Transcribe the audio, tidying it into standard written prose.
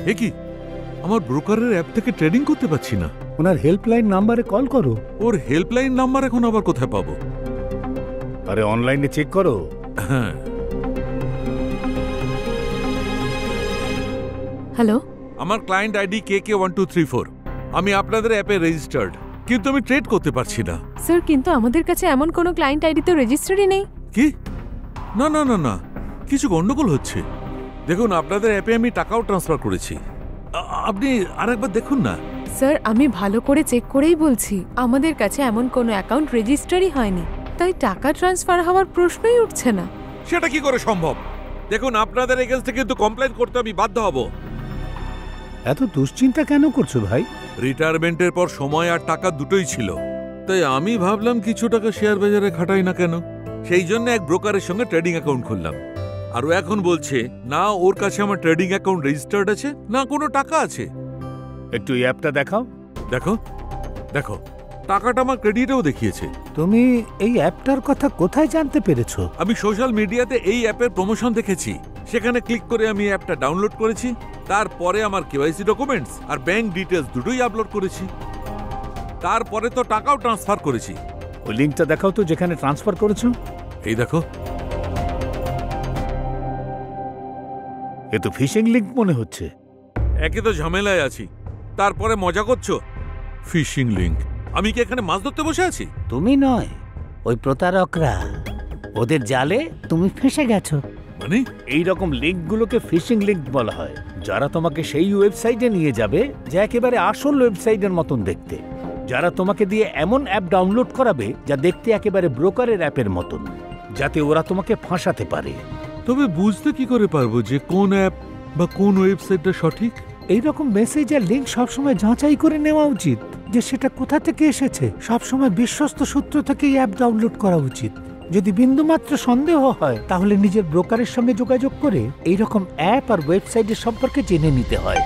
এ কি, আমার ব্রোকারের অ্যাপ থেকে ট্রেডিং করতে পারছি না। ওনার হেল্পলাইন নাম্বারে কল করো। ওর হেল্পলাইন নাম্বার এখন আবার কোথায় পাবো? আরে অনলাইনে চেক করো। হ্যাঁ। হ্যালো, আমার ক্লায়েন্ট আইডি KK1234। আমি আপনাদের অ্যাপে রেজিস্টার্ড, কিন্তু আমি ট্রেড করতে পারছি না। স্যার কিন্তু আমাদের কাছে এমন কোনো ক্লায়েন্ট আইডি তো রেজিস্টারই নেই। কি? না না না না, কিছু গন্ডগোল হচ্ছে। দেখুন, আপনাদের অ্যাপে আমি টাকাও ট্রান্সফার করেছি। আপনি আরেকবার দেখুন না। স্যার আমি ভালো করে চেক করেই বলছি, আমাদের কাছে এমন কোনো অ্যাকাউন্ট রেজিস্টারই হয়নি, তাই টাকা ট্রান্সফার হওয়ার প্রশ্নই উঠছে না। সেটা কি করে সম্ভব? দেখুন, আপনাদের এগেইনস্টে কিন্তু কমপ্লেইন করতে আমি বাধ্য হব। এত দুশ্চিন্তা কেন করছো ভাই? রিটায়ারমেন্টের পর সময় আর টাকা দুটোই ছিল, তাই আমি ভাবলাম কিছু টাকা শেয়ার বাজারে খাটাই না কেন। সেই জন্য এক ব্রোকারের সঙ্গে ট্রেডিং অ্যাকাউন্ট খুললাম। আর ও এখন বলছে না ওর কাছে আমার ট্রেডিং অ্যাকাউন্ট রেজিস্টার্ড আছে, না কোনো টাকা আছে। একটু এই অ্যাপটা দেখাও। দেখো দেখো, টাকাটা আমার ক্রেডিটেও দেখিয়েছে। তুমি এই অ্যাপটার কথা কোথায় জানতে পেরেছো? আমি সোশ্যাল মিডিয়াতে এই অ্যাপের প্রমোশন দেখেছি, সেখানে ক্লিক করে আমি অ্যাপটা ডাউনলোড করেছি। তারপরে আমার KYC documents are bank details দুটোই আপলোড করেছি। তারপরে তো টাকাও ট্রান্সফার করেছি। ওই লিঙ্কটা দেখাও তো যেখানে ট্রান্সফার করেছো। এই দেখো। এ তো ফিশিং লিঙ্ক মনে হচ্ছে। একে তো ঝামেলায় আছি, তারপরে মজা করছো। Phishing link? আমি কি এখানে মাছ ধরতে বসে আছি? তুমি নয়, ওই প্রতারকরা, ওদের জালে তুমি ফেঁসে গেছো। মানে এই রকম লিঙ্কগুলোকে ফিশিং লিঙ্ক বলা হয়, যারা তোমাকে সেই ওয়েবসাইটে নিয়ে যাবে যা একেবারে আসল ওয়েবসাইটের মতন দেখতে, যারা তোমাকে দিয়ে এমন অ্যাপ ডাউনলোড করাবে যা দেখতে একেবারে ব্রোকারের অ্যাপের মতন, যাতে ওরা তোমাকে ফাঁসাতে পারে। তবে বুঝতে কি করে পারবো যে কোন অ্যাপ বা কোন ওয়েবসাইটটা সঠিক? এইরকম মেসেজ আর লিঙ্ক সবসময় যাচাই করে নেওয়া উচিত যে সেটা কোথা থেকে এসেছে। সবসময় বিশ্বস্ত সূত্র থেকে এই অ্যাপ ডাউনলোড করা উচিত। যদি বিন্দুমাত্র সন্দেহ হয় তাহলে নিজের ব্রোকারের সঙ্গে যোগাযোগ করে এইরকম অ্যাপ আর ওয়েবসাইটের সম্পর্কে জেনে নিতে হয়।